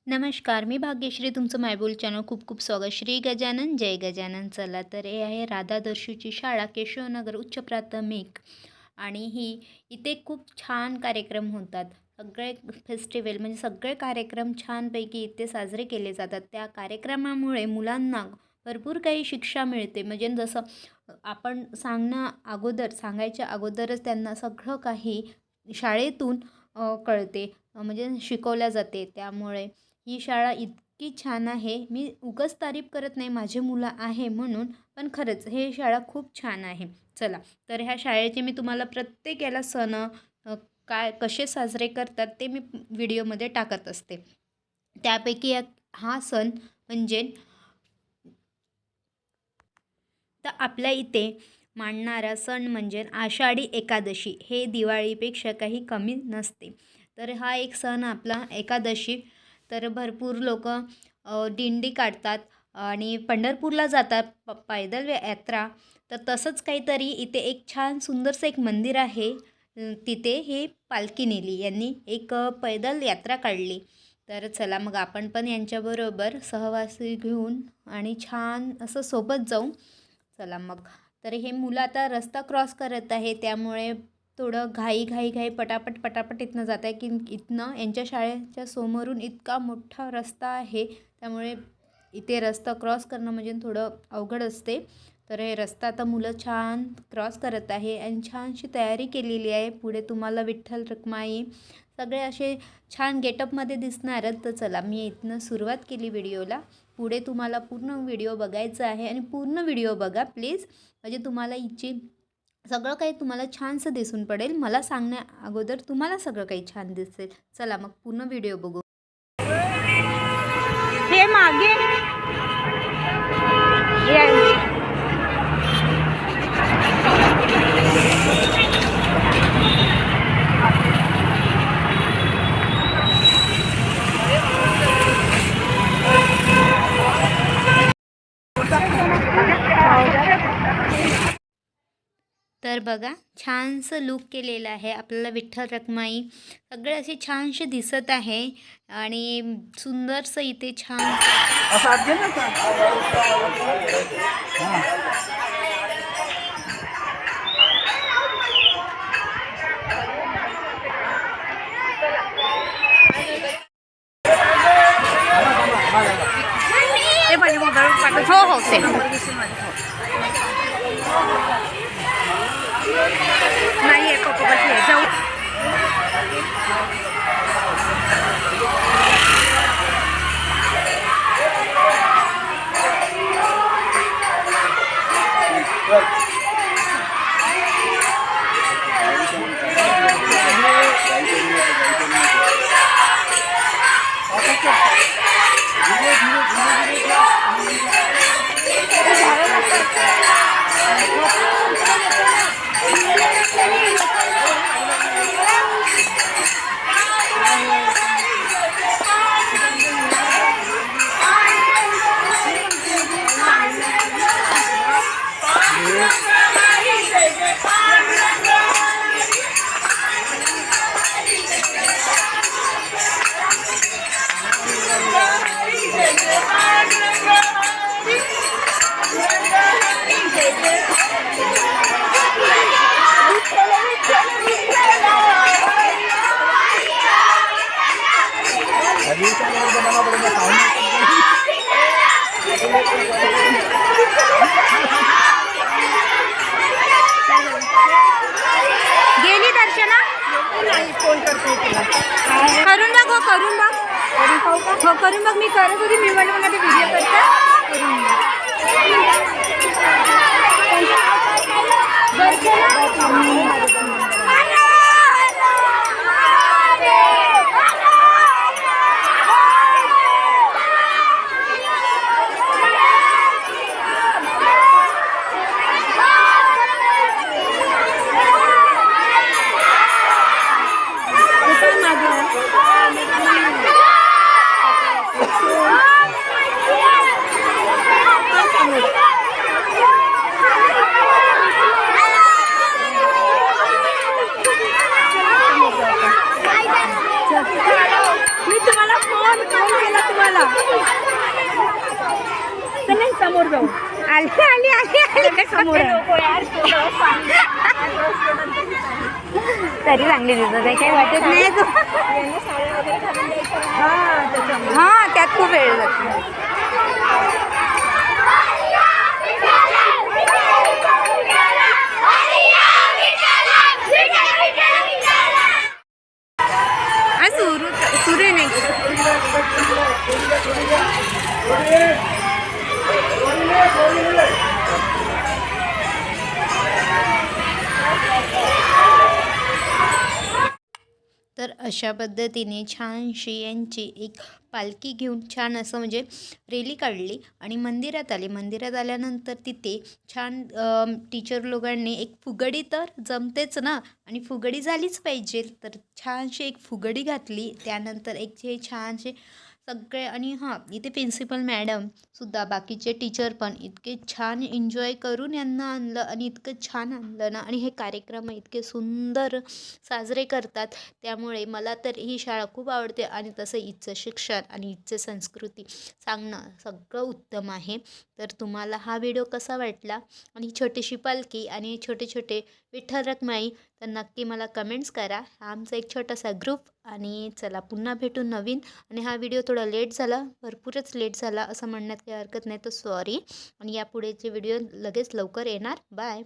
नमस्कार, मी भाग्यश्री तुमचं मायबोल चॅनल खूप खूप स्वागत. श्री गजानन जय गजानन. चला तर हे आहे राधादर्शीची शाळा केशवनगर उच्च प्राथमिक आणि इथे खूप छान कार्यक्रम होतात. सगळे फेस्टिवल म्हणजे सगळे कार्यक्रम छानपैकी इथे साजरे केले जातात. त्या कार्यक्रमामुळे मुलांना भरपूर काही शिक्षा मिळते. म्हणजे जसं आपण सांगायच्या अगोदरच त्यांना सगळं काही शाळेतून कळते, म्हणजे शिकवल्या जाते. त्यामुळे ही शाळा इतकी छान आहे. मी उगाच तारीफ करत नाही, माझे मुलं आहे म्हणून, पण खरंच हे शाळा खूप छान आहे. चला, तर ह्या शाळेचे मी तुम्हाला प्रत्येक याला सण काय कसे साजरे करतात ते मी व्हिडिओमध्ये टाकत असते. त्यापैकी हा सण म्हणजे तर आपल्या इथे मानणारा सण म्हणजे आषाढी एकादशी. हे दिवाळीपेक्षा काही कमी नसते. तर हा एक सण आपला एकादशी. तर भरपूर लोक दिंडी काढतात आणि पंढरपूरला जातात पैदल यात्रा. तर तसंच काहीतरी इथे एक छान सुंदरसं एक मंदिर आहे. तिथे हे पालखी नेली यांनी एक पैदल यात्रा काढली. तर चला मग आपण पण यांच्याबरोबर सहवासी घेऊन आणि छान असं सोबत जाऊ. चला मग. तर हे मुलं आता रस्ता क्रॉस करत आहे, त्यामुळे थोडं घाई पटापट पटापट इथनं जात आहे. की इथनं यांच्या शाळेच्या समोरून इतका मोठा रस्ता आहे, त्यामुळे इथे रस्ता क्रॉस करणं म्हणजे थोडं अवघड असते. तर हे रस्ता आता मुलं छान क्रॉस करत आहे आणि छानशी तयारी केलेली आहे. पुढे तुम्हाला विठ्ठल रखुमाई सगळे असे छान गेटअपमध्ये दिसणारच. तर चला, मी इथनं सुरुवात केली व्हिडिओला. पुढे तुम्हाला पूर्ण व्हिडिओ बघायचा आहे आणि पूर्ण व्हिडिओ बघा प्लीज, म्हणजे तुम्हाला सगळं काही तुम्हाला छानसं दिसून पडेल. मला सांगण्या अगोदर तुम्हाला सगळं काही छान दिसेल. चला मग पूर्ण व्हिडिओ बघू. हे मागे तर बघा, छानसं लूक केलेलं आहे. आपल्याला विठ्ठल रखुमाई सगळे असे छानसे दिसत आहे आणि सुंदरसं इथे छान हो हो ते नाही आहे पप्पाची आहे जाऊ. गेली दर्शना करून बघ. हो करून बघ. मी करत होती, मी म्हणलं मला ते व्हिडिओ करता करून फोन केला तुम्हाला. चला समोर जाऊ. आली आली आली आली समोर. तरी चांगली दिसत आहे, काही वाटत नाही तू. हा त्यात खूप वेळ जातो. सुरू नाही. तर अशा पद्धतीने छानशी यांची एक पालखी घेऊन छान असं म्हणजे रॅली काढली आणि मंदिरात आले. मंदिरात आल्यानंतर तिथे छान टीचर लोकांनी एक फुगडी तर जमतेच ना, आणि फुगडी झालीच पाहिजे, तर छानशी एक फुगडी घातली. त्यानंतर एक जे छानसे सगळे, आणि हां इथे प्रिन्सिपल मॅडमसुद्धा बाकीचे टीचर पण इतके छान एन्जॉय करून यांना आणलं आणि इतकं छान आणलं ना, आणि हे कार्यक्रम इतके सुंदर साजरे करतात. त्यामुळे मला तर ही शाळा खूप आवडते, आणि तसं हिचं शिक्षण आणि हिचं संस्कृती सांगणं सगळं उत्तम आहे. तर तुम्हाला हा व्हिडिओ कसा वाटला, आणि छोटीशी पालखी आणि छोटे छोटे विठ्ठल रखुमाई, तर नक्की मला कमेंट्स करा. हा आमचा एक छोटासा ग्रुप, आणि चला पुन्हा भेटू नवीन. आणि हा व्हिडिओ थोडा लेट झाला, भरपूरच लेट झाला असं म्हणण्यात काही हरकत नाही, तर सॉरी. आणि यापुढेचे व्हिडिओ लगेच लवकर येणार. बाय.